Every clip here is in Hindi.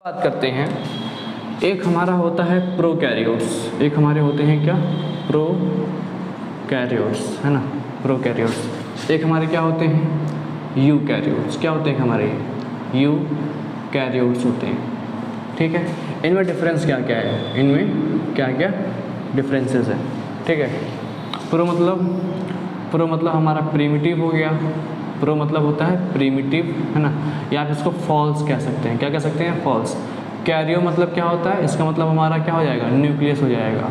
बात करते हैं, एक हमारा होता है प्रोकैरियोट्स, एक हमारे होते हैं क्या, प्रोकैरियोट्स, है ना, प्रोकैरियोट्स। एक हमारे क्या होते हैं, यूकैरियोट्स। क्या होते हैं हमारे, यूकैरियोट्स होते हैं। ठीक है, इनमें डिफरेंस क्या क्या है, इनमें क्या क्या डिफरेंसेस है। ठीक है, प्रो मतलब हमारा प्रिमिटिव हो गया। प्रो मतलब होता है प्रिमिटिव, है ना, या आप इसको फॉल्स कह सकते हैं। क्या कह सकते हैं, फॉल्स। कैरियो मतलब क्या होता है, इसका मतलब हमारा क्या हो जाएगा, न्यूक्लियस हो जाएगा,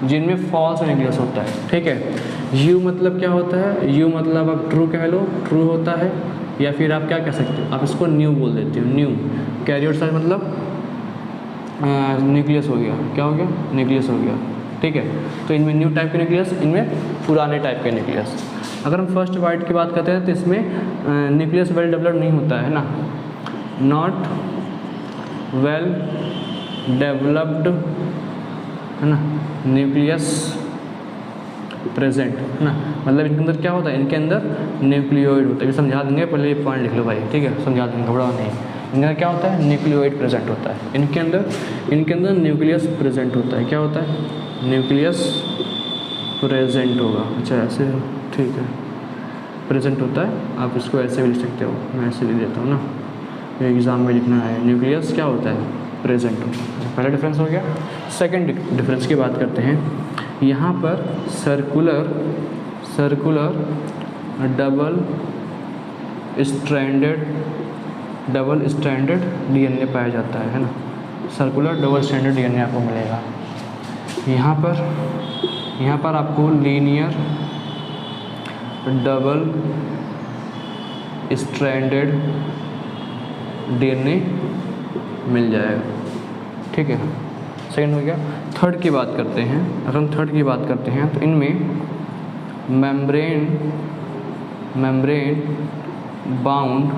जिनमें फॉल्स न्यूक्लियस होता है। ठीक है, यू मतलब क्या होता है, यू मतलब आप ट्रू कह लो, ट्रू होता है, या फिर आप क्या कह सकते हो, आप इसको न्यू बोल देते हो, न्यू। कैरियोट साइज मतलब न्यूक्लियस हो गया, क्या हो गया, न्यूक्लियस हो गया। ठीक है, तो इनमें न्यू टाइप के न्यूक्लियस, इनमें पुराने टाइप के न्यूक्लियस। अगर हम फर्स्ट वाइट की बात करते हैं तो इसमें न्यूक्लियस वेल डेवलप्ड नहीं होता है ना, नॉट वेल डेवलप्ड, है ना, न्यूक्लियस प्रेजेंट, है ना, मतलब इनके अंदर क्या होता है, इनके अंदर न्यूक्लियोइड होता है। समझा देंगे, पहले ये पॉइंट लिख लो भाई, ठीक है, समझा देंगे, घबराओ नहीं। इनके अंदर क्या होता है, न्यूक्लियोइड प्रेजेंट होता है, इनके अंदर न्यूक्लियस प्रेजेंट होता है। क्या होता है, न्यूक्लियस प्रेजेंट होगा। अच्छा ऐसे, ठीक है, प्रेजेंट होता है, आप इसको ऐसे भी लिख सकते हो, मैं ऐसे लिख देता हूँ ना, एग्ज़ाम में लिखना है, न्यूक्लियस क्या होता है, प्रेजेंट होता है। पहला डिफरेंस हो गया। सेकंड डिफरेंस की बात करते हैं, यहाँ पर सर्कुलर डबल स्ट्रैंडेड डीएनए पाया जाता है ना, सर्कुलर डबल स्ट्रैंडेड डीएनए आपको मिलेगा। यहाँ पर आपको लीनियर डबल स्ट्रैंडेड डीएनए मिल जाएगा। ठीक है, सेकंड हो गया। थर्ड की बात करते हैं, अगर हम थर्ड की बात करते हैं तो इनमें मेम्ब्रेन बाउंड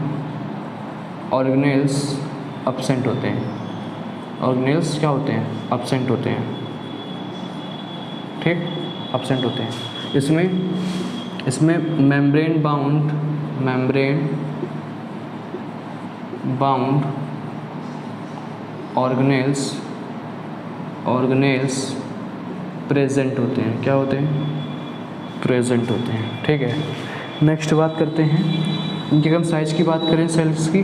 ऑर्गेनेल्स एब्सेंट होते हैं। ऑर्गेनेल्स क्या होते हैं, एब्सेंट होते हैं। ठीक, एब्सेंट होते हैं। इसमें मेम्ब्रेन बाउंड ऑर्गेनेल्स प्रेजेंट होते हैं। क्या होते हैं, प्रेजेंट होते हैं। ठीक है, नेक्स्ट बात करते हैं, इनकी अगर हम साइज़ की बात करें सेल्स की,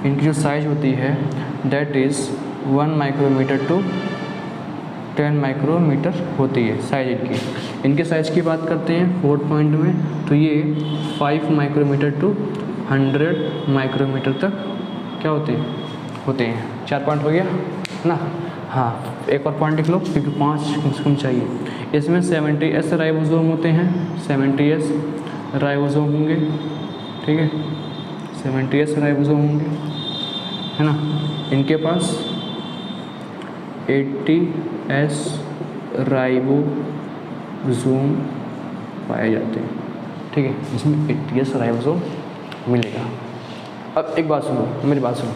इनकी जो साइज़ होती है that is 1 micrometer to 10 micrometer होती है साइज इनकी। इनके साइज़ की बात करते हैं फोर्थ पॉइंट में, तो ये 5 माइक्रोमीटर टू 100 माइक्रोमीटर तक क्या होते हैं। 4 पॉइंट हो गया ना। हाँ, एक और पॉइंट लिख लो क्योंकि 5 कम से कम चाहिए। इसमें 70S राइबोसोम होते हैं, 70S राइबोसोम होंगे। ठीक है, 70S राइबोसोम होंगे, है ना। इनके पास 80S राइबोसोम पाए जाते हैं। ठीक है, इसमें 80S राइबोसोम मिलेगा। अब एक बात सुनो, मेरी बात सुनो,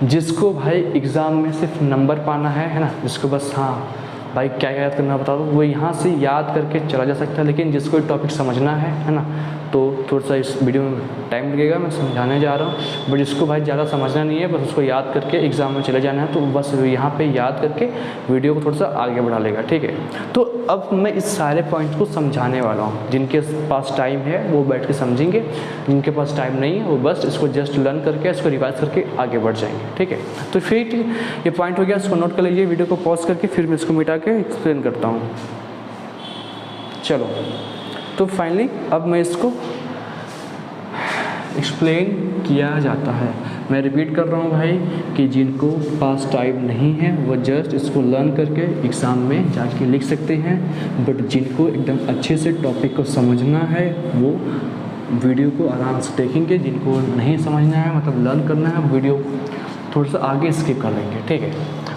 जिसको भाई एग्ज़ाम में सिर्फ नंबर पाना है ना, जिसको बस हाँ भाई क्या याद करना बता दो, वो यहाँ से याद करके चला जा सकता है। लेकिन जिसको टॉपिक समझना है ना, तो थोड़ा सा इस वीडियो में टाइम लगेगा, मैं समझाने जा रहा हूँ। बट जिसको भाई ज़्यादा समझना नहीं है, बस उसको याद करके एग्ज़ाम में चले जाना है, तो बस यहाँ पे याद करके वीडियो को थोड़ा सा आगे बढ़ा लेगा। ठीक है, तो अब मैं इस सारे पॉइंट्स को समझाने वाला हूँ। जिनके पास टाइम है वो बैठ के समझेंगे, जिनके पास टाइम नहीं है वो बस इसको जस्ट लर्न करके, इसको रिवाइज करके आगे बढ़ जाएंगे। ठीक है, तो फिर ये पॉइंट हो गया, इसको नोट कर लीजिए, वीडियो को पॉज करके फिर मैं इसको मिटा के एक्सप्लेन करता हूँ। चलो, तो फाइनली अब मैं इसको एक्सप्लेन किया जाता है। मैं रिपीट कर रहा हूँ भाई कि जिनको पास टाइम नहीं है वो जस्ट इसको लर्न करके एग्ज़ाम में जाके लिख सकते हैं। बट जिनको एकदम अच्छे से टॉपिक को समझना है वो वीडियो को आराम से देखेंगे। जिनको नहीं समझना है, मतलब लर्न करना है, वीडियो थोड़ा सा आगे स्किप कर लेंगे। ठीक है,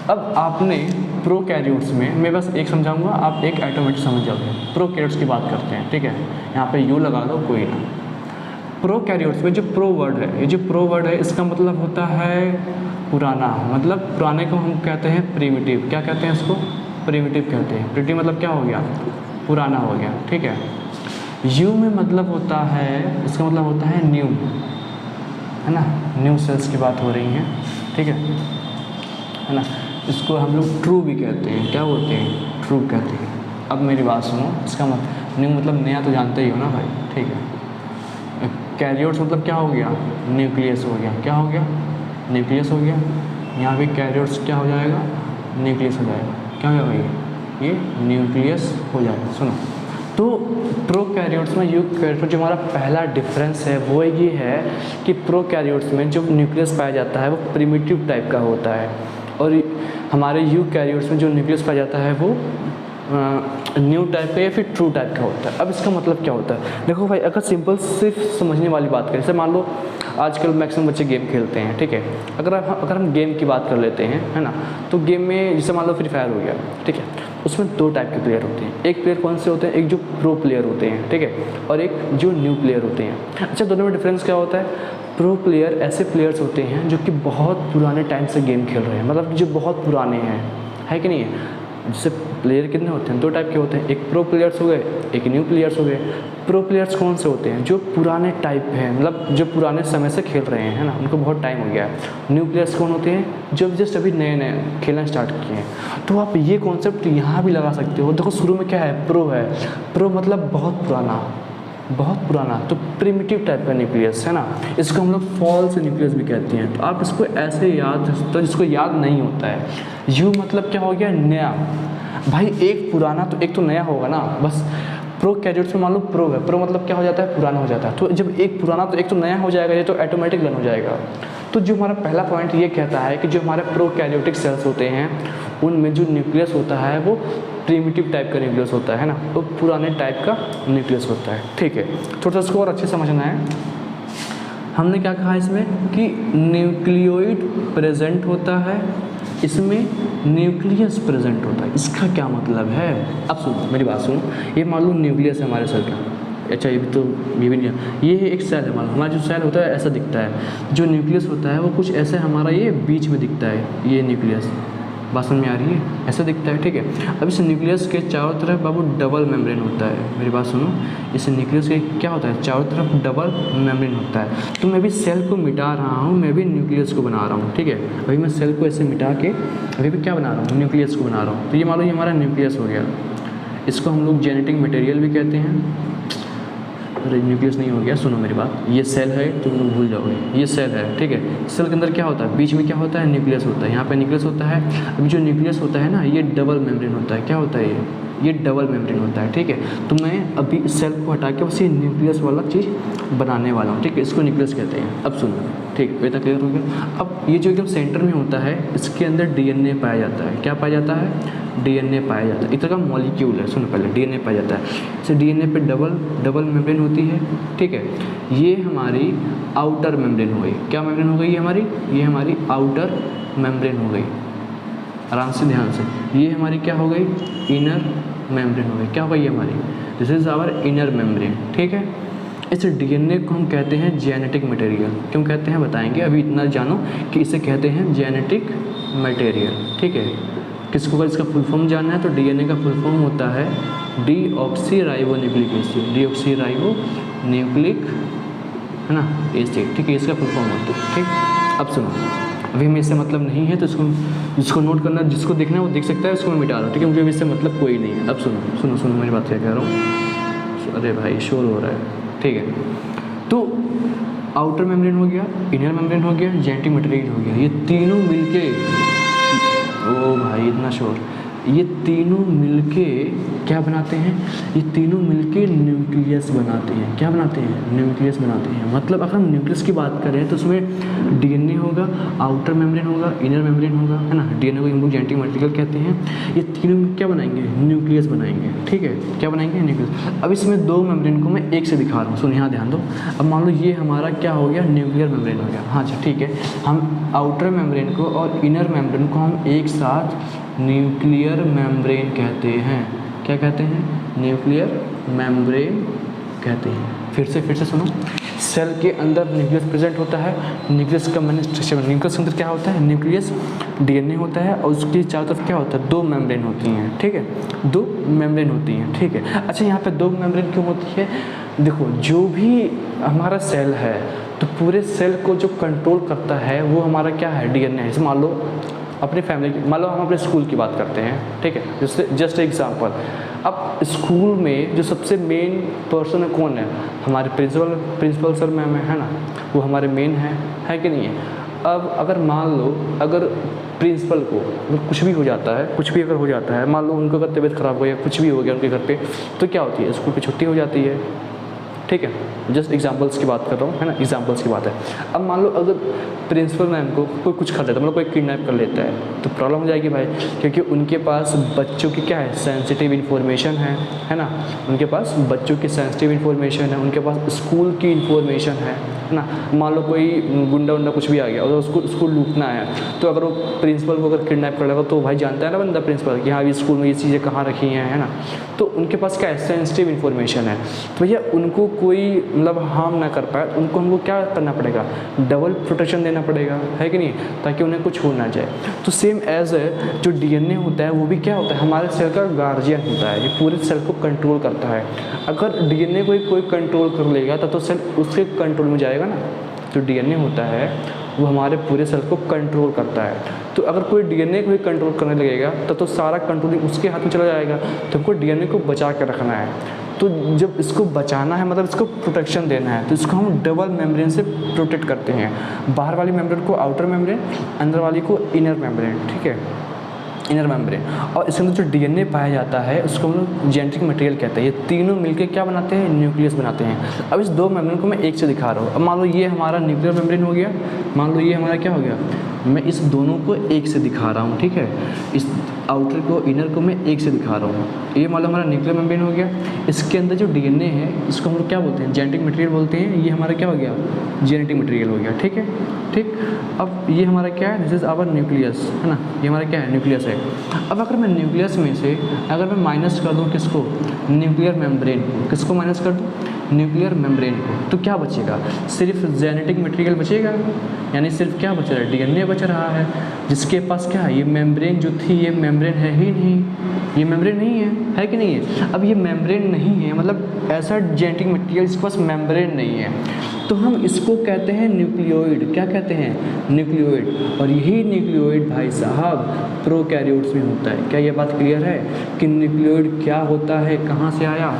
अब आपने प्रोकैरियोट्स में मैं बस एक समझाऊंगा, आप एक ऑटोमेटिक समझ जाओगे। प्रोकैरियोट्स की बात करते हैं। ठीक है, यहाँ पे यू लगा दो, कोई ना। प्रोकैरियोट्स में जो प्रो वर्ड है, ये जो प्रो वर्ड है इसका मतलब होता है पुराना, मतलब पुराने को हम कहते हैं प्रिमिटिव। क्या कहते हैं इसको, प्रिमिटिव कहते हैं। प्रिमिटिव मतलब क्या हो गया, पुराना हो गया। ठीक है, यू में मतलब होता है, इसका मतलब होता है न्यू, है ना, न्यू सेल्स की बात हो रही है। ठीक है, है ना, इसको हम लोग ट्रू भी कहते हैं। क्या बोलते हैं? ट्रू कहते हैं। अब मेरी बात सुनो, इसका मतलब नया तो जानते ही हो ना भाई, ठीक है। कैरियोट्स मतलब क्या हो गया? न्यूक्लियस हो गया। क्या हो गया? न्यूक्लियस हो गया। यहाँ पे कैरियोट्स क्या हो जाएगा? न्यूक्लियस हो जाएगा। क्या हो जाएगा? ये न्यूक्लियस हो जाएगा। सुनो, तो प्रोकैरियोट्स में यूकैरियोट्स जो हमारा पहला डिफरेंस है वो ये है कि प्रोकैरियोट्स में जो न्यूक्लियस पाया जाता है वो प्रिमिटिव टाइप का होता है, और हमारे यूकैरियोट्स में जो न्यूक्लियस पाया जाता है वो न्यू टाइप का या फिर ट्रू टाइप का होता है। अब इसका मतलब क्या होता है? देखो भाई, अगर सिंपल सिर्फ समझने वाली बात करें, जैसे मान लो आजकल मैक्सिमम बच्चे गेम खेलते हैं, ठीक है। अगर हम गेम की बात कर लेते हैं, है ना, तो गेम में जैसे मान लो फ्री फायर हो गया, ठीक है, उसमें दो टाइप के प्लेयर होते हैं। एक प्लेयर कौन से होते हैं? एक जो प्रो प्लेयर होते हैं, ठीक है, और एक जो न्यू प्लेयर होते हैं। अच्छा, दोनों में डिफरेंस क्या होता है? प्रो प्लेयर ऐसे प्लेयर्स होते हैं जो कि बहुत पुराने टाइम से गेम खेल रहे हैं, मतलब जो बहुत पुराने हैं, है कि नहीं है। जैसे प्लेयर कितने होते हैं? दो टाइप के होते हैं, एक प्रो प्लेयर्स हो गए, एक न्यू प्लेयर्स हो गए। प्रो प्लेयर्स कौन से होते हैं? जो पुराने टाइप हैं, मतलब जो पुराने समय से खेल रहे हैं, है ना, उनको बहुत टाइम हो गया है। न्यू प्लेयर्स कौन होते हैं? जो जस्ट अभी नए नए खेलना स्टार्ट किए हैं। तो आप ये कॉन्सेप्ट यहाँ भी लगा सकते हो। देखो, शुरू में क्या है? प्रो है। प्रो मतलब बहुत पुराना, बहुत पुराना, तो प्रिमिटिव टाइप का न्यूक्लियस, है ना। इसको हम लोग फॉल्स न्यूक्लियस भी कहते हैं। तो आप इसको ऐसे याद, तो इसको याद नहीं होता है। यू मतलब क्या हो गया? नया। भाई एक पुराना तो एक तो नया होगा ना, बस। प्रोकैरियोट्स में मान लो प्रो है, प्रो मतलब क्या हो जाता है? पुराना हो जाता है। तो जब एक पुराना तो एक तो नया हो जाएगा, ये तो ऑटोमेटिक रन हो जाएगा। तो जो हमारा पहला पॉइंट ये कहता है कि जो हमारे प्रोकैरियोटिक सेल्स होते हैं उनमें जो न्यूक्लियस होता है वो प्रिमिटिव टाइप का न्यूक्लियस होता है ना, तो पुराने टाइप का न्यूक्लियस होता है, ठीक है। थोड़ा सा इसको और अच्छे समझना है। हमने क्या कहा इसमें कि न्यूक्लियोइड प्रेजेंट होता है, इसमें न्यूक्लियस प्रेजेंट होता है। इसका क्या मतलब है? अब सुनो, मेरी बात सुनो। ये मान लो न्यूक्लियस है हमारे सेल का। अच्छा, ये भी नहीं है। ये एक सेल है हमारा। हमारा जो सेल होता है ऐसा दिखता है। जो न्यूक्लियस होता है वो कुछ ऐसे हमारा ये बीच में दिखता है, ये न्यूक्लियस। बात समझ में आ रही है? ऐसा दिखता है, ठीक है। अब इस न्यूक्लियस के चारों तरफ बाबू डबल मेम्ब्रेन होता है। मेरी बात सुनो, इस न्यूक्लियस के क्या होता है? चारों तरफ डबल मेम्ब्रेन होता है। तो मैं भी सेल को मिटा रहा हूँ, मैं भी न्यूक्लियस को बना रहा हूँ, ठीक है। अभी मैं सेल को ऐसे मिटा के अभी भी क्या बना रहा हूँ? न्यूक्लियस को बना रहा हूँ। तो ये मान लो ये हमारा न्यूक्लियस हो गया। इसको हम लोग जेनेटिक मटेरियल भी कहते हैं। अरे न्यूक्लियस नहीं हो गया, सुनो मेरी बात। ये सेल है, तुम लोग भूल जाओगे, ये सेल है, ठीक है। सेल के अंदर क्या होता है? बीच में क्या होता है? न्यूक्लियस होता है। यहाँ पे न्यूक्लियस होता है। अभी जो न्यूक्लियस होता है ना, ये डबल मेम्ब्रेन होता है। क्या होता है ये डबल मेम्ब्रेन होता है, ठीक है। तो मैं अभी इस सेल को हटा के बस ये न्यूक्लियस वाला चीज़ बनाने वाला हूँ, ठीक है। इसको न्यूक्लियस कहते हैं। अब सुनो, ठीक, इतना क्लियर हो गया। अब ये जो एकदम सेंटर में होता है, इसके अंदर डीएनए पाया जाता है। क्या पाया जाता है? डीएनए पाया जाता है। इतना का मॉलिक्यूल है। सुनो पहले, डीएनए पाया जाता है। जैसे डीएनए पे डबल मेम्ब्रेन होती है, ठीक है। ये हमारी आउटर मेम्ब्रेन हो गई। क्या मेम्ब्रेन हो गई? ये हमारी आउटर मेम्ब्रेन हो गई। आराम से, ध्यान से। ये हमारी क्या हो गई? इनर मेम्ब्रेन हो गई। क्या हो गई हमारी? This is our inner membrane, ठीक है। इस डीएनए को हम कहते हैं जेनेटिक मटेरियल। क्यों कहते हैं बताएंगे, अभी इतना जानो कि इसे कहते हैं जेनेटिक मटेरियल, ठीक है। किसको अगर इसका फुल फॉर्म जानना है तो डीएनए का फुल फॉर्म होता है डीऑक्सीराइबोन्यूक्लिक एसिड। डीऑक्सीराइबोन्यूक्लिक, है ना, एसिड, ठीक है। इसका फुल फॉर्म होता है, ठीक। अब सुनो, अभी हमें इससे मतलब नहीं है, तो जिसको नोट करना, जिसको देखना है वो देख सकता है। उसको मैं मिटा रहा हूँ, ठीक है। मुझे इससे मतलब कोई नहीं है। अब सुनो मेरी बात क्या कह रहा हूँ। अरे भाई शोर हो रहा है, ठीक है। तो आउटर मेम्ब्रेन हो गया, इनर मेम्ब्रेन हो गया, जेनेटिक मटेरियल हो गया। ये तीनों मिलके, ओ भाई इतना शोर, ये तीनों मिलके क्या बनाते हैं? ये तीनों मिलके न्यूक्लियस बनाते हैं। क्या बनाते हैं? न्यूक्लियस बनाते हैं। मतलब अगर हम न्यूक्लियस की बात करें तो उसमें डीएनए होगा, आउटर मेम्ब्रेन होगा, इनर मेम्ब्रेन होगा, है ना। डीएनए को हम लोग जेनेटिक मटेरियल कहते हैं। ये तीनों में क्या बनाएंगे? न्यूक्लियस बनाएंगे, ठीक है। क्या बनाएंगे? न्यूक्लियस। अब इसमें दो मेम्ब्रेन को मैं एक से दिखा रहा हूँ, सुन यहाँ ध्यान दो। अब मान लो ये हमारा क्या हो गया? न्यूक्लियर मेम्ब्रेन हो गया। हाँ जी, ठीक है। हम आउटर मेम्ब्रेन को और इनर मेम्ब्रेन को हम एक साथ न्यूक्लियर मेम्ब्रेन कहते हैं। क्या कहते हैं? न्यूक्लियर मेम्ब्रेन कहते हैं। फिर से सुनो, सेल के अंदर न्यूक्लियस प्रेजेंट होता है। न्यूक्लियस का मैंने स्ट्रक्चर, न्यूक्लियस के अंदर क्या होता है? न्यूक्लियस, डीएनए होता है और उसकी चारों तरफ क्या होता है? दो मेम्ब्रेन होती हैं, ठीक है। दो मेम्ब्रेन होती हैं, ठीक है। अच्छा, यहाँ पे दो मेम्ब्रेन क्यों होती है? देखो, जो भी हमारा सेल है तो पूरे सेल को जो कंट्रोल करता है वो हमारा क्या है? डीएनए है। मान लो अपनी फैमिली की, मान लो हम अपने स्कूल की बात करते हैं, ठीक है, जस्ट एग्जांपल। अब स्कूल में जो सबसे मेन पर्सन है कौन है? हमारे प्रिंसिपल सर मैम है ना, वो हमारे मेन है कि नहीं है? अब अगर मान लो अगर प्रिंसिपल को अगर कुछ भी हो जाता है, कुछ भी अगर हो जाता है, मान लो उनको अगर तबीयत ख़राब हो गया, कुछ भी हो गया उनके घर पे, तो क्या होती है? स्कूल की छुट्टी हो जाती है, ठीक है। जस्ट एग्जांपल्स की बात कर रहा हूँ, है ना, एग्जांपल्स की बात है। अब मान लो अगर प्रिंसिपल मैम को कोई कुछ कर देता है, मतलब कोई किडनैप कर लेता है, तो प्रॉब्लम हो जाएगी भाई, क्योंकि उनके पास बच्चों की क्या है? सेंसिटिव इन्फॉर्मेशन है ना, उनके पास बच्चों की सेंसिटिव इन्फॉर्मेशन है, उनके पास स्कूल की इन्फॉर्मेशन है ना। मान लो कोई गुंडा उंडा कुछ भी आ गया और उसको लूटना है, तो अगर वो प्रिंसिपल को अगर किडनैप कर लेगा, तो भाई जानता है ना बंदा प्रिंसिपल कि हाँ ये स्कूल में ये चीज़ें कहाँ रखी हैं, है ना, तो उनके पास क्या है? सेंसिटिव इन्फॉर्मेशन है। तो भैया उनको कोई मतलब हार्म ना कर पाए, उनको हमको क्या करना पड़ेगा? डबल प्रोटेक्शन देना पड़ेगा, है कि नहीं, ताकि उन्हें कुछ हो ना जाए। तो सेम एज जो डीएनए होता है वो भी क्या होता है? हमारे सेल का गार्जियन होता है, ये पूरे सेल को कंट्रोल करता है। अगर डीएनए को कोई कंट्रोल कर लेगा तो सेल उसके कंट्रोल में जाएगा ना। जो डीएनए होता है वो हमारे पूरे सेल को कंट्रोल करता है। तो अगर कोई डीएनए को ही कंट्रोल करने लगेगा तो सारा कंट्रोलिंग उसके हाथ में चला जाएगा। तो हमको डीएनए को बचा कर रखना है। तो जब इसको बचाना है, मतलब इसको प्रोटेक्शन देना है, तो इसको हम डबल मेम्ब्रेन से प्रोटेक्ट करते हैं। बाहर वाली मेम्ब्रेन को आउटर मेम्ब्रेन, अंदर वाली को इनर मेम्ब्रेन, ठीक है, इनर मेम्ब्रेन। और इसके अंदर जो डीएनए पाया जाता है उसको हम लोग जेनेटिक मटेरियल कहते हैं। ये तीनों मिलकर क्या बनाते हैं? न्यूक्लियस बनाते हैं। अब इस दो मेम्ब्रेन को मैं एक से दिखा रहा हूँ। अब मान लो ये हमारा न्यूक्लियर मेम्ब्रेन हो गया, मान लो ये हमारा क्या हो गया, मैं इस दोनों को एक से दिखा रहा हूँ, ठीक है, इस आउटर को इनर को मैं एक से दिखा रहा हूँ। ये मान लो हमारा न्यूक्लियर मेम्ब्रेन हो गया। इसके अंदर जो डीएनए है इसको हम लोग क्या बोलते हैं? जेनेटिक मटेरियल बोलते हैं। ये हमारा क्या हो गया? जेनेटिक मटेरियल हो गया, ठीक है, ठीक। अब ये हमारा क्या है? दिस इज आवर न्यूक्लियस, है ना, ये हमारा क्या है? न्यूक्लियस है। अब अगर मैं न्यूक्लियस में से अगर मैं माइनस कर दूँ किसको? न्यूक्लियर मेम्ब्रेन को। किसको माइनस कर दूँ? न्यूक्लियर मेम्ब्रेन को। तो क्या बचेगा? सिर्फ जेनेटिक मटेरियल बचेगा, यानी सिर्फ क्या बच रहा है? डीएनए बच रहा है, जिसके पास क्या है? ये मेम्ब्रेन जो थी ये मेम्ब्रेन है ही नहीं, ये मेम्ब्रेन नहीं है कि नहीं है? अब ये मेम्ब्रेन नहीं है, मतलब ऐसा जेनेटिक मटेरियल जिसके पास मेम्ब्रेन नहीं है, तो हम इसको कहते हैं न्यूक्लियोइड। क्या कहते हैं? न्यूक्लियोइड। और यही न्यूक्लियोइड भाई साहब प्रोकैरियोट्स में होता है। क्या ये बात क्लियर है कि न्यूक्लियोइड क्या होता है, कहाँ से आया,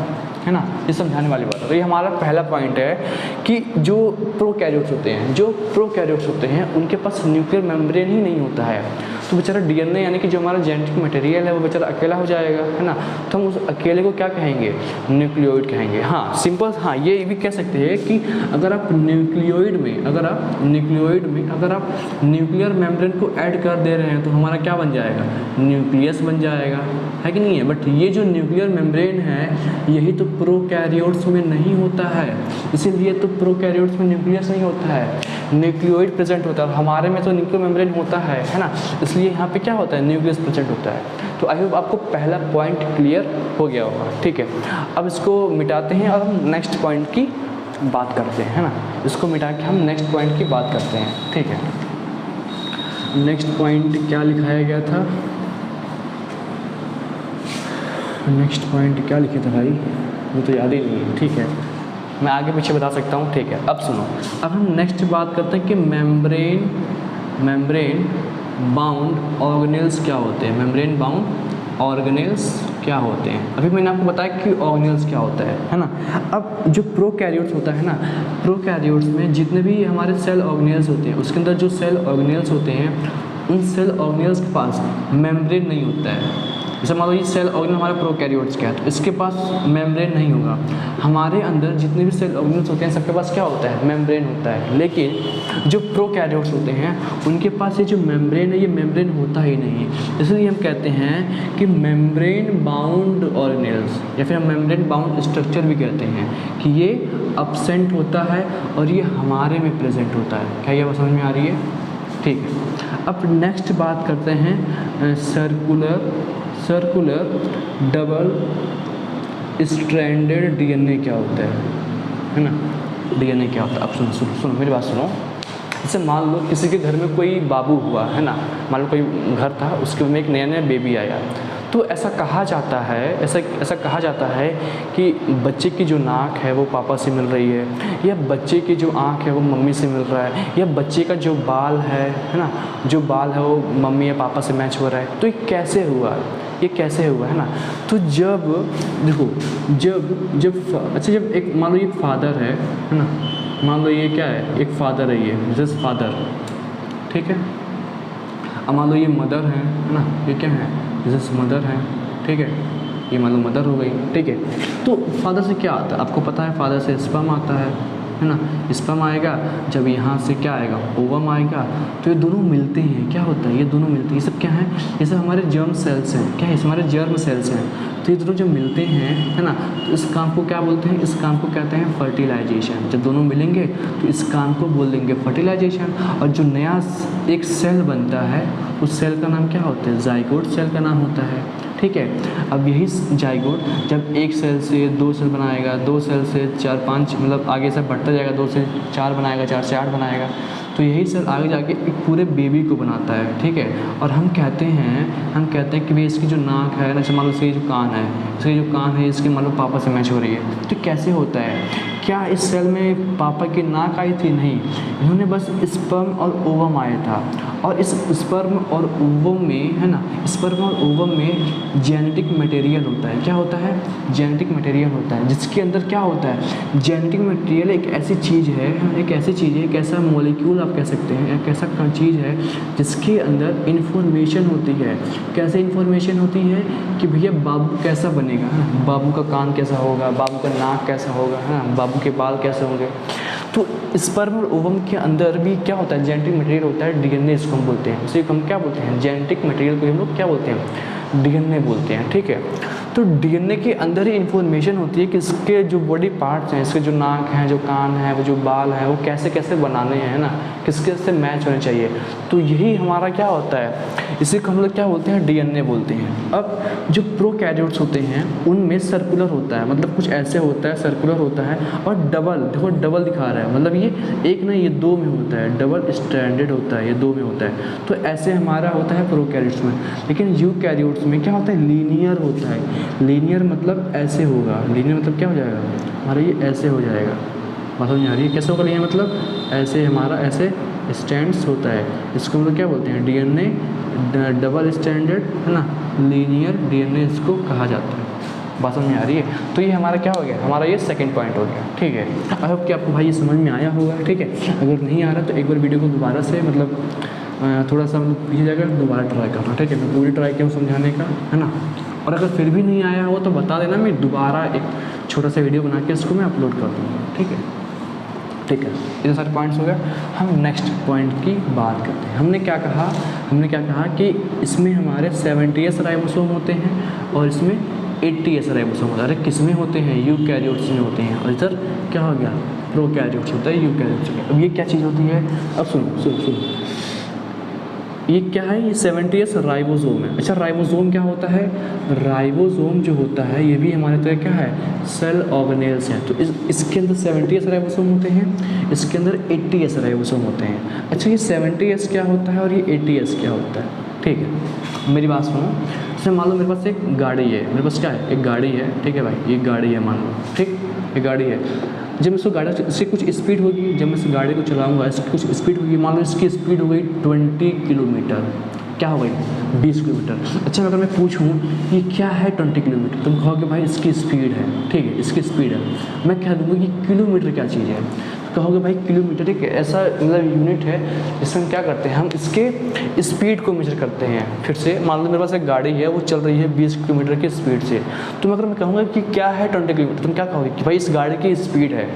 है ना, ये समझाने वाली बात है। तो ये हमारा पहला पॉइंट है कि जो प्रोकैरियोट्स होते हैं उनके पास न्यूक्लियर मेम्ब्रेन ही नहीं होता है। तो बेचारा डीएनए यानी कि जो हमारा जेनेटिक मटेरियल है वो बेचारा अकेला हो जाएगा, है ना। तो हम उस अकेले को क्या कहेंगे? न्यूक्लियोइड कहेंगे। हाँ सिंपल, हाँ ये भी कह सकते हैं कि अगर आप न्यूक्लियोइड में अगर आप न्यूक्लियर मेम्ब्रेन को ऐड कर दे रहे हैं तो हमारा क्या बन जाएगा? न्यूक्लियस बन जाएगा, है कि नहीं है। बट ये जो न्यूक्लियर मेम्ब्रेन है यही तो प्रोकैरियोट्स में नहीं होता है, इसीलिए तो प्रोकैरियोट्स में न्यूक्लियस नहीं होता है, न्यूक्लियोइड प्रेजेंट होता है। हमारे में तो न्यूक्लियर मेम्ब्रेन होता है ना, इसलिए यहाँ पे क्या होता है? न्यूक्लियस प्रेजेंट होता है। तो आई होप आपको पहला पॉइंट क्लियर हो गया होगा, ठीक है। अब इसको मिटाते हैं और हम नेक्स्ट पॉइंट की बात करते हैं, है ना। इसको मिटा के हम नेक्स्ट पॉइंट की बात करते हैं, ठीक है। नेक्स्ट पॉइंट क्या लिखाया गया था? नेक्स्ट पॉइंट क्या लिखे थे भाई, वो तो याद ही नहीं है, ठीक है, मैं आगे पीछे बता सकता हूँ, ठीक है। अब सुनो, अब हम नेक्स्ट बात करते हैं कि मेम्ब्रेन बाउंड ऑर्गेनेल्स क्या होते हैं। मेम्ब्रेन बाउंड ऑर्गेनेल्स क्या होते हैं? अभी मैंने आपको बताया कि ऑर्गेनेल्स क्या होता है ना। अब जो प्रोकैरियोट्स होता है ना, प्रोकैरियोट्स में जितने भी हमारे सेल ऑर्गेनेल्स होते हैं उसके अंदर जो सेल ऑर्गेनेल्स होते हैं उन सेल ऑर्गेनेल्स के पास मेम्ब्रेन नहीं होता है। जैसे मान लो ये सेल ऑर्गेनल हमारे प्रोकैरियोट्स का है तो इसके पास मेम्ब्रेन नहीं होगा। हमारे अंदर जितने भी सेल ऑर्गेनल्स होते हैं सबके पास क्या होता है? मेम्ब्रेन होता है। लेकिन जो प्रोकैरियोट्स होते हैं उनके पास ये जो मेम्ब्रेन है ये मेम्ब्रेन होता ही नहीं है। इसलिए हम कहते हैं कि मेम्ब्रेन बाउंड ऑर्गेनेल्स या फिर हम मेम्ब्रेन बाउंड स्ट्रक्चर भी कहते हैं कि ये अब्सेंट होता है और ये हमारे में प्रेजेंट होता है। क्या ये बात समझ में आ रही है? ठीक है। अब नेक्स्ट बात करते हैं सर्कुलर डबल स्ट्रैंडेड डीएनए क्या होता है ना। डीएनए क्या होता है? अब सुनो मेरी बात सुनो। जैसे मान लो किसी के घर में कोई बाबू हुआ, है ना, मान लो कोई घर था उसके में एक नया बेबी आया, तो तो ऐसा कहा जाता है, ऐसा कहा जाता है कि बच्चे की जो नाक है वो पापा से मिल रही है, या बच्चे की जो आँख है वो मम्मी से मिल रहा है, या बच्चे का जो बाल है ना, जो बाल है वो मम्मी या पापा से मैच हो रहा है। तो ये कैसे हुआ, ये कैसे हुआ, है ना। तो जब देखो, जब एक मान लो ये फादर है ना, मान लो ये क्या है, एक फादर है, ये दिस फादर, ठीक है। अब मान लो ये मदर है ना, ये क्या है, दिस मदर है, ठीक है। ये मान लो मदर हो गई, ठीक है। तो फादर से क्या आता है, आपको पता है, फादर से स्पर्म आता है ना। स्पर्म आएगा, जब यहाँ से क्या आएगा, ओवम आएगा, तो ये दोनों मिलते हैं, क्या होता है, ये दोनों मिलते हैं। ये सब क्या है, ये सब हमारे जर्म सेल्स हैं, क्या है, हमारे जर्म सेल्स हैं। तो ये दोनों जब मिलते हैं, है ना, तो इस काम को क्या बोलते हैं, इस काम को कहते हैं फर्टिलाइजेशन। जब दोनों मिलेंगे तो इस काम को बोल देंगे फर्टिलाइजेशन। और जो नया एक सेल बनता है, उस सेल का नाम क्या होता है, जाइगोट सेल का नाम होता है, ठीक है। अब यही जाइगोट जब एक सेल से 2 सेल बनाएगा, 2 सेल से 4-5, मतलब आगे से बढ़ता जाएगा, 2 से 4 बनाएगा, 4 से 8 बनाएगा, तो यही सेल आगे जाके एक पूरे बेबी को बनाता है, ठीक है। और हम कहते हैं कि भाई इसकी जो नाक है ना, मान लो इसकी जो कान है, इसकी मान लो पापा से मैच हो रही है। तो कैसे होता है, क्या इस सेल में पापा की नाक आई थी, नहीं, इन्होंने बस स्पर्म और ओवम आया था। और इस स्पर्म और ओवम में, है ना, स्पर्म और ओवम में जेनेटिक मटेरियल होता है, क्या होता है, जेनेटिक मटेरियल होता है, जिसके अंदर क्या होता है, जेनेटिक मटेरियल एक ऐसी चीज़ है, एक ऐसा मॉलिक्यूल आप कह सकते हैं, एक ऐसा चीज़ है जिसके अंदर इन्फॉर्मेशन होती है। कैसे इन्फॉर्मेशन होती है कि भैया बाबू कैसा बनेगा, है ना, बाबू का कान कैसा होगा, बाबू का नाक कैसा होगा, है ना, बाबू के बाल कैसे होंगे। तो स्पर्म और ओवम के अंदर भी क्या होता है, जेनेटिक मटेरियल होता है, डीएनए इसको हम बोलते हैं। इसे हम क्या बोलते हैं, जेनेटिक मटेरियल को हम लोग क्या बोलते हैं, डीएनए बोलते हैं, ठीक है। तो डीएनए के अंदर ही इन्फॉर्मेशन होती है कि इसके जो बॉडी पार्ट्स हैं, इसके जो नाक हैं, जो कान है, वो जो बाल हैं, वो कैसे कैसे बनाने हैं, है ना, किसके से मैच होने चाहिए। तो यही हमारा क्या होता है, इसी को हम लोग क्या बोलते हैं, डीएनए बोलते हैं। अब जो प्रोकैरियोट्स होते हैं उनमें सर्कुलर होता है, मतलब कुछ ऐसे होता है, सर्कुलर होता है। और डबल, देखो डबल दिखा रहा है, मतलब ये एक ना, ये 2 में होता है, डबल स्ट्रैंडेड होता है, ये 2 में होता है। तो ऐसे हमारा होता है प्रोकैरियोट्स में। लेकिन यूकैरियोट्स में क्या होता है, लीनियर होता है। लीनियर मतलब ऐसे होगा, लीनियर मतलब क्या हो जाएगा हमारा, ये ऐसे हो जाएगा, बात समझ आ रही है, कैसे होगा लीनियर मतलब ऐसे, हमारा ऐसे स्टैंड्स होता है। इसको हम लोग क्या बोलते हैं, डीएनए डबल स्टैंडर्ड, है ना, लीनियर डीएनए इसको कहा जाता है। बात समझ में आ रही है। तो ये हमारा क्या हो गया, हमारा ये सेकंड पॉइंट हो गया, ठीक है। आई होप कि आपको भाई ये समझ में आया होगा, ठीक है। अगर नहीं आ रहा तो एक बार वीडियो को दोबारा से, मतलब थोड़ा सा पीछे जाकर दोबारा ट्राई करना, ठीक है। मैं पूरी ट्राई किया समझाने का, है ना। और अगर फिर भी नहीं आया हो तो बता देना, मैं दोबारा एक छोटा सा वीडियो बना के इसको मैं अपलोड कर दूँगा, ठीक है। ठीक है, इतने सारे पॉइंट्स हो गए। हम नेक्स्ट पॉइंट की बात करते हैं। हमने क्या कहा कि इसमें हमारे 70s राइबोसोम होते हैं और इसमें 80s राइबोसोम होता है। अरे किस में होते हैं, यूकैरियोट्स में होते हैं। और इधर क्या हो गया, प्रोकैरियोट्स होता है, यूकैरियोट्स। अब ये क्या चीज़ होती है, अब सुनो ये क्या है, ये 70s राइबोसोम है। अच्छा, राइबोसोम क्या होता है, राइबोसोम जो होता है ये भी हमारे तरह क्या है, सेल ऑर्गेनेल्स हैं। तो इसके अंदर 70s राइबोसोम होते हैं, इसके अंदर 80s राइबोसोम होते हैं। अच्छा, ये 70s क्या होता है और ये 80s क्या होता है, ठीक है। मेरी बात सुनो, जैसे मान लो मेरे पास एक गाड़ी है, मेरे पास क्या है, एक गाड़ी है, ठीक है भाई, ये गाड़ी है मान लो, ठीक, ये गाड़ी है। जब मैं इसको गाड़ी, इससे कुछ स्पीड होगी, जब मैं इस गाड़ी को चलाऊंगा इसकी कुछ स्पीड होगी, मान लो इसकी स्पीड हो गई 20 किलोमीटर, क्या हो गई 20 किलोमीटर। अच्छा, अगर मैं पूछूं ये क्या है 20 किलोमीटर, तुम कहोगे भाई इसकी स्पीड है, ठीक है, इसकी स्पीड है। मैं कह दूँगा कि किलोमीटर क्या चीज़ है, कहोगे भाई किलोमीटर एक ऐसा मतलब यूनिट है जिसमें हम क्या करते हैं, हम इसके स्पीड को मेजर करते हैं। फिर से मान लो मेरे पास एक गाड़ी है, वो चल रही है 20 किलोमीटर की स्पीड से, तो अगर मैं कहूँगा कि क्या है 20 किलोमीटर, तुम क्या कहोगे कि भाई इस गाड़ी की स्पीड है,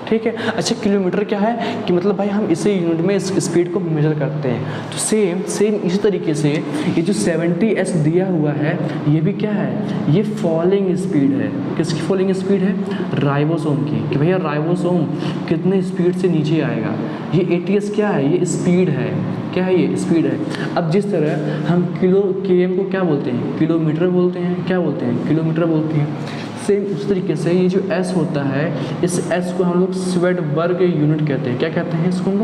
ठीक है। अच्छा, किलोमीटर क्या है कि मतलब भाई हम इसी यूनिट में इस स्पीड को मेजर करते हैं। तो सेम इसी तरीके से ये जो 70s दिया हुआ है ये भी क्या है, ये फॉलिंग स्पीड है। किसकी फॉलिंग स्पीड है, राइबोसोम की, कि भैया राइबोसोम कितने स्पीड से नीचे आएगा। ये 80s क्या है, ये स्पीड है, क्या है, ये स्पीड है। अब जिस तरह हम km को क्या बोलते हैं, किलोमीटर बोलते हैं, क्या बोलते हैं, किलोमीटर बोलते हैं। सेम उस तरीके से ये जो S होता है, इस S को हम लोग स्वेडबर्ग यूनिट कहते हैं। क्या कहते हैं इसको हम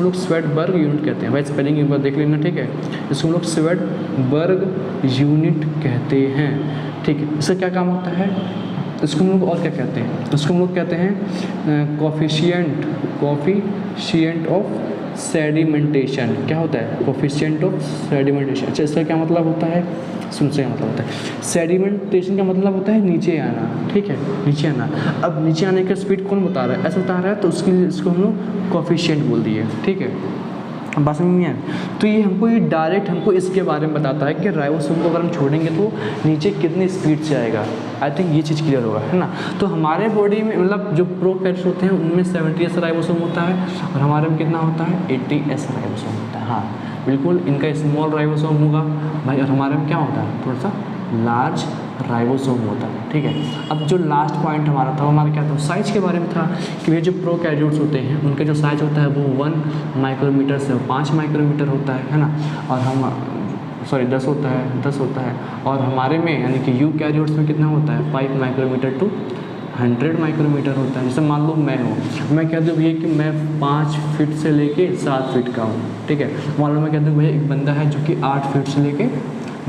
लोग स्वेडबर्ग यूनिट कहते हैं। भाई स्पेलिंग एक बार देख लेना, ठीक है। इसको हम लोग स्वेडबर्ग यूनिट कहते हैं, ठीक है। इसका क्या काम होता है, इसको हम लोग और क्या कहते हैं, इसको हम लोग कहते हैं कोफिशिएंट ऑफ सेडिमेंटेशन। क्या होता है कोफिशिएंट ऑफ सेडिमेंटेशन? अच्छा, इसका क्या मतलब होता है, सुनने का मतलब होता है सेडिमेंटेशन का मतलब होता है नीचे आना, ठीक है, नीचे आना। अब नीचे आने का स्पीड कौन बता रहा है, ऐसा बता रहा है, तो उसके लिए इसको हम लोग कोफिशिएंट बोल दिए, ठीक है। बस में है, तो ये हमको ये डायरेक्ट हमको इसके बारे में बताता है कि राइबोसोम को अगर हम छोड़ेंगे तो नीचे कितनी स्पीड से आएगा। आई थिंक ये चीज़ क्लियर होगा, है ना। तो हमारे बॉडी में मतलब जो प्रोकैरियोट्स होते हैं उनमें 70S राइबोसोम होता है और हमारे में कितना होता है 80S राइबोसोम होता है। हाँ बिल्कुल, इनका स्मॉल राइबोसोम होगा भाई, और हमारे में क्या होता है थोड़ा सा लार्ज राइबोसोम होता है, ठीक है। अब जो लास्ट पॉइंट हमारा था, हमारा क्या था, साइज़ के बारे में था कि ये जो प्रोकैरियोट्स होते हैं उनका जो साइज़ होता है वो 1 माइक्रोमीटर से 5 माइक्रोमीटर होता है ना। और हम 10 होता है और हमारे में यानी कि यूकैरियोट्स में कितना होता है 5 माइक्रोमीटर टू 100 माइक्रोमीटर होता है। जैसे मान लो मैं हूँ, मैं कह दूँ भैया कि मैं 5 फीट से लेके 7 फीट का हूँ, ठीक है। मान लो मैं कह दूँ भैया एक बंदा है जो कि 8 फीट से लेके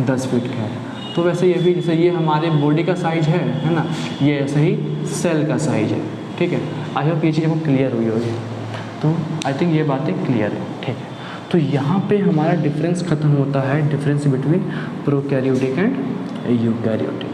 10 फीट का है। तो वैसे ये भी जैसे ये हमारे बॉडी का साइज़ है ना, ये ऐसे ही सेल का साइज़ है, ठीक है। आई होप ये चीज़ आपको क्लियर हुई होगी। तो आई थिंक ये बातें क्लियर है, ठीक है। तो यहाँ पे हमारा डिफरेंस ख़त्म होता है, difference between prokaryotic and eukaryotic.